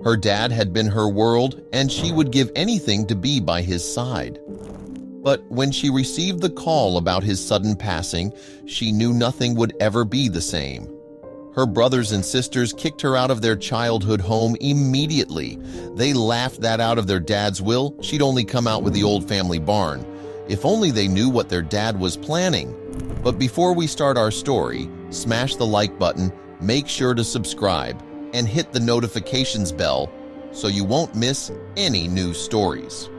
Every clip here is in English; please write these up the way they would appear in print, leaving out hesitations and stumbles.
Her dad had been her world, and she would give anything to be by his side. But when she received the call about his sudden passing, she knew nothing would ever be the same. Her brothers and sisters kicked her out of their childhood home immediately. They laughed that out of their dad's will, she'd only come out with the old family barn. If only they knew what their dad was planning. But before we start our story, smash the like button, make sure to subscribe, and hit the notifications bell so you won't miss any new stories.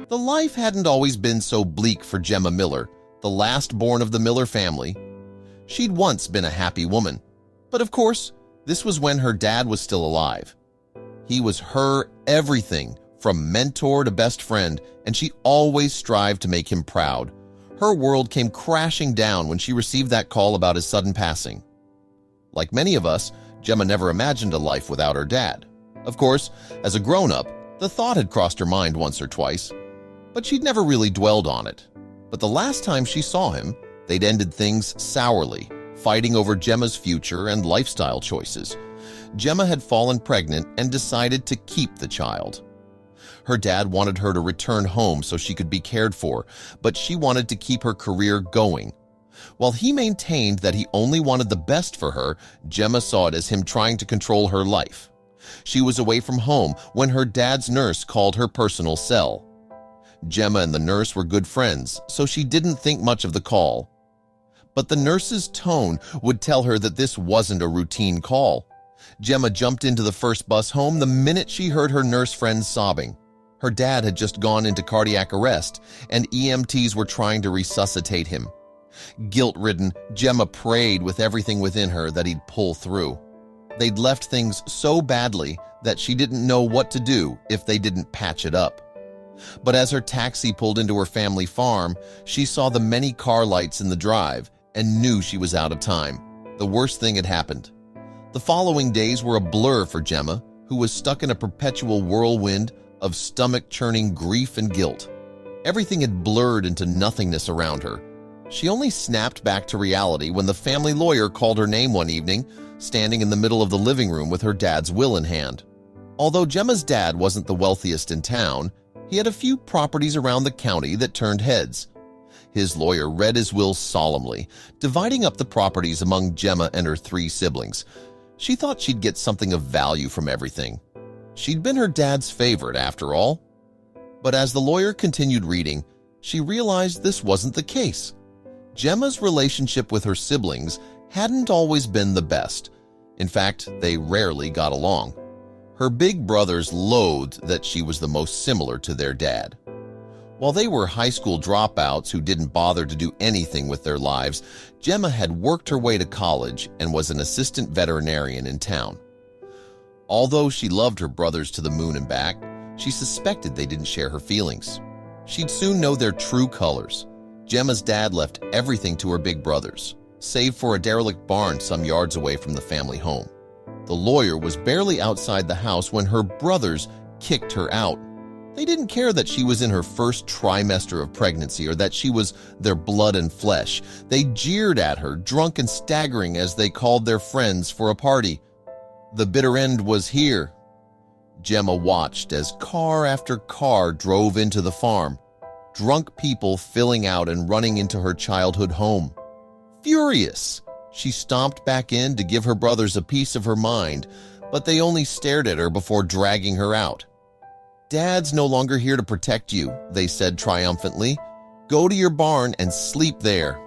The life hadn't always been so bleak for Gemma Miller, the last born of the Miller family. She'd once been a happy woman. But of course, this was when her dad was still alive. He was her everything, from mentor to best friend, and she always strived to make him proud. Her world came crashing down when she received that call about his sudden passing. Like many of us, Gemma never imagined a life without her dad. Of course, as a grown-up, the thought had crossed her mind once or twice, but she'd never really dwelled on it. But the last time she saw him, they'd ended things sourly, fighting over Gemma's future and lifestyle choices. Gemma had fallen pregnant and decided to keep the child. Her dad wanted her to return home so she could be cared for, but she wanted to keep her career going. While he maintained that he only wanted the best for her, Gemma saw it as him trying to control her life. She was away from home when her dad's nurse called her personal cell. Gemma and the nurse were good friends, so she didn't think much of the call. But the nurse's tone would tell her that this wasn't a routine call. Gemma jumped into the first bus home the minute she heard her nurse friends sobbing. Her dad had just gone into cardiac arrest, and EMTs were trying to resuscitate him. Guilt-ridden, Gemma prayed with everything within her that he'd pull through. They'd left things so badly that she didn't know what to do if they didn't patch it up. But as her taxi pulled into her family farm, she saw the many car lights in the drive and knew she was out of time. The worst thing had happened. The following days were a blur for Gemma, who was stuck in a perpetual whirlwind of stomach-churning grief and guilt. Everything had blurred into nothingness around her. She only snapped back to reality when the family lawyer called her name one evening, standing in the middle of the living room with her dad's will in hand. Although Gemma's dad wasn't the wealthiest in town, he had a few properties around the county that turned heads. His lawyer read his will solemnly, dividing up the properties among Gemma and her 3 siblings. She thought she'd get something of value from everything. She'd been her dad's favorite, after all. But as the lawyer continued reading, she realized this wasn't the case. Gemma's relationship with her siblings hadn't always been the best. In fact, they rarely got along. Her big brothers loathed that she was the most similar to their dad. While they were high school dropouts who didn't bother to do anything with their lives, Gemma had worked her way to college and was an assistant veterinarian in town. Although she loved her brothers to the moon and back, she suspected they didn't share her feelings. She'd soon know their true colors. Gemma's dad left everything to her big brothers, save for a derelict barn some yards away from the family home. The lawyer was barely outside the house when her brothers kicked her out. They didn't care that she was in her first trimester of pregnancy or that she was their blood and flesh. They jeered at her, drunk and staggering, as they called their friends for a party. The bitter end was here. Gemma watched as car after car drove into the farm, drunk people filling out and running into her childhood home. Furious, she stomped back in to give her brothers a piece of her mind, but they only stared at her before dragging her out. "Dad's no longer here to protect you," they said triumphantly. "Go to your barn and sleep there."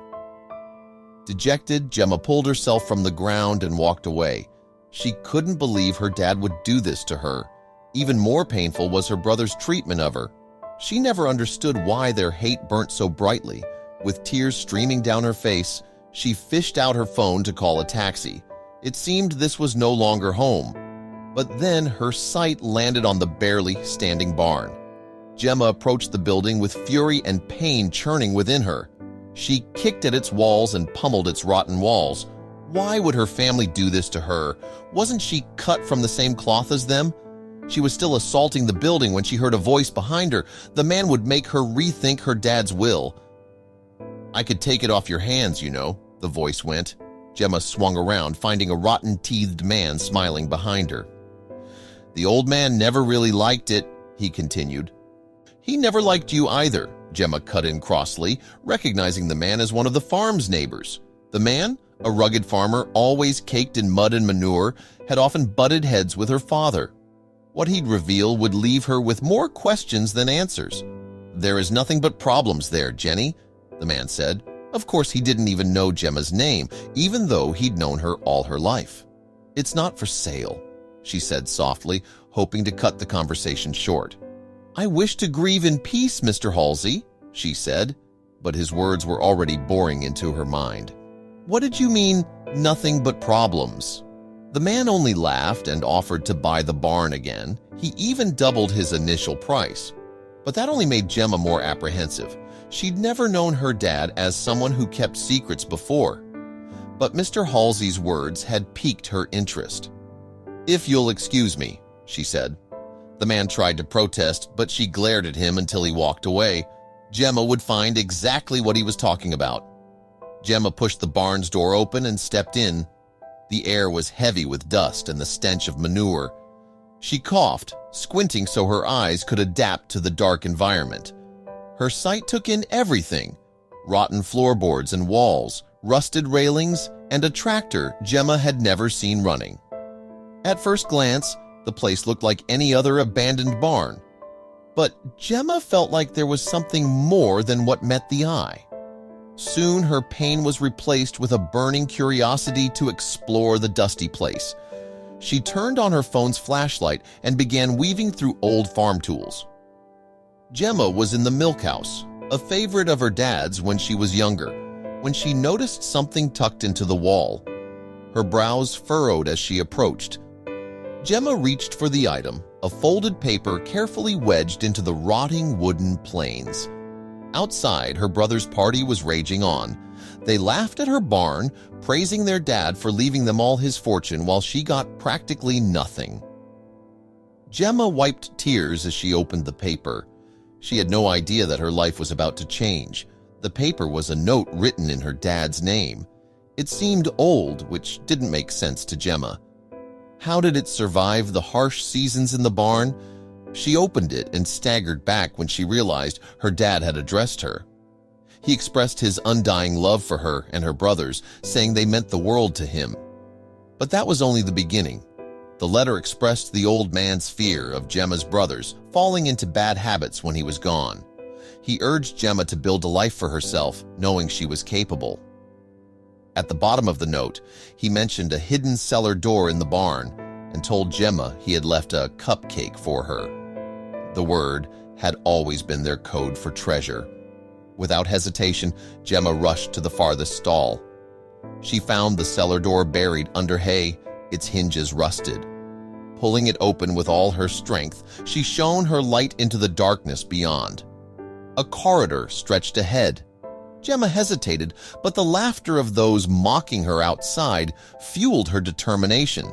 Dejected, Gemma pulled herself from the ground and walked away. She couldn't believe her dad would do this to her. Even more painful was her brother's treatment of her. She never understood why their hate burnt so brightly. With tears streaming down her face, she fished out her phone to call a taxi. It seemed this was no longer home. But then her sight landed on the barely standing barn. Gemma approached the building with fury and pain churning within her. She kicked at its walls and pummeled its rotten walls. Why would her family do this to her? Wasn't she cut from the same cloth as them? She was still assaulting the building when she heard a voice behind her. The man would make her rethink her dad's will. "I could take it off your hands, you know," the voice went. Gemma swung around, finding a rotten-teethed man smiling behind her. The old man never really liked it," he continued. "He never liked you either," Gemma cut in crossly, recognizing the man as one of the farm's neighbors. The man, a rugged farmer always caked in mud and manure, had often butted heads with her father. What he'd reveal would leave her with more questions than answers. "There is nothing but problems there, Jenny," the man said. Of course, he didn't even know Gemma's name, even though he'd known her all her life. "It's not for sale," she said softly, hoping to cut the conversation short. "I wish to grieve in peace, Mr. Halsey," she said, but his words were already boring into her mind. "What did you mean, nothing but problems?" The man only laughed and offered to buy the barn again. He even doubled his initial price. But that only made Gemma more apprehensive. She'd never known her dad as someone who kept secrets before. But Mr. Halsey's words had piqued her interest. "If you'll excuse me," she said. The man tried to protest, but she glared at him until he walked away. Gemma would find exactly what he was talking about. Gemma pushed the barn's door open and stepped in. The air was heavy with dust and the stench of manure. She coughed, squinting so her eyes could adapt to the dark environment. Her sight took in everything: rotten floorboards and walls, rusted railings, and a tractor Gemma had never seen running. At first glance, the place looked like any other abandoned barn. But Gemma felt like there was something more than what met the eye. Soon her pain was replaced with a burning curiosity to explore the dusty place. She turned on her phone's flashlight and began weaving through old farm tools. Gemma was in the milk house, a favorite of her dad's when she was younger, when she noticed something tucked into the wall. Her brows furrowed as she approached. Gemma reached for the item, a folded paper carefully wedged into the rotting wooden planes. Outside, her brother's party was raging on. They laughed at her barn, praising their dad for leaving them all his fortune while she got practically nothing. Gemma wiped tears as she opened the paper. She had no idea that her life was about to change. The paper was a note written in her dad's name. It seemed old, which didn't make sense to Gemma. How did it survive the harsh seasons in the barn? She opened it and staggered back when she realized her dad had addressed her. He expressed his undying love for her and her brothers, saying they meant the world to him. But that was only the beginning. The letter expressed the old man's fear of Gemma's brothers falling into bad habits when he was gone. He urged Gemma to build a life for herself, knowing she was capable. At the bottom of the note, he mentioned a hidden cellar door in the barn and told Gemma he had left a cupcake for her. The word had always been their code for treasure. Without hesitation, Gemma rushed to the farthest stall. She found the cellar door buried under hay, its hinges rusted. Pulling it open with all her strength, she shone her light into the darkness beyond. A corridor stretched ahead. Gemma hesitated, but the laughter of those mocking her outside fueled her determination.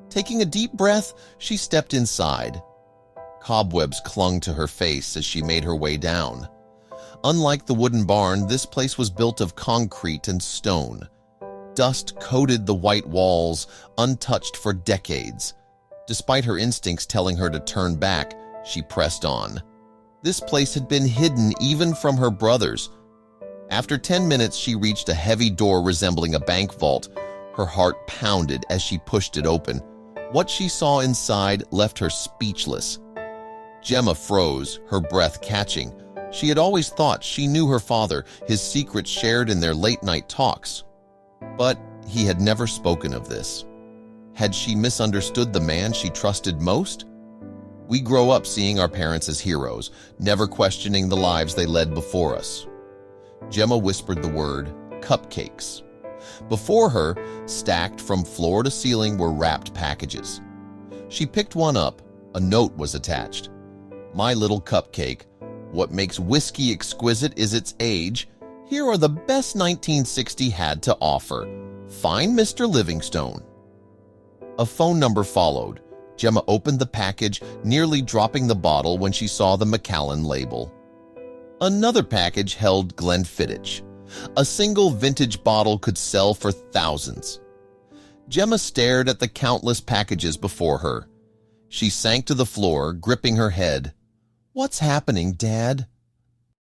Taking a deep breath, she stepped inside. Cobwebs clung to her face as she made her way down. Unlike the wooden barn, this place was built of concrete and stone. Dust coated the white walls, untouched for decades. Despite her instincts telling her to turn back, she pressed on. This place had been hidden even from her brothers. After 10 minutes, she reached a heavy door resembling a bank vault. Her heart pounded as she pushed it open. What she saw inside left her speechless. Gemma froze, her breath catching. She had always thought she knew her father, his secrets shared in their late-night talks. But he had never spoken of this. Had she misunderstood the man she trusted most? We grow up seeing our parents as heroes, never questioning the lives they led before us. Gemma whispered the word, cupcakes. Before her, stacked from floor to ceiling, were wrapped packages. She picked one up. A note was attached. "My little cupcake. What makes whiskey exquisite is its age. Here are the best 1960 had to offer. Find Mr. Livingstone." A phone number followed. Gemma opened the package, nearly dropping the bottle when she saw the Macallan label. Another package held Glenfiddich. A single vintage bottle could sell for thousands. Gemma stared at the countless packages before her. She sank to the floor, gripping her head. "What's happening, Dad?"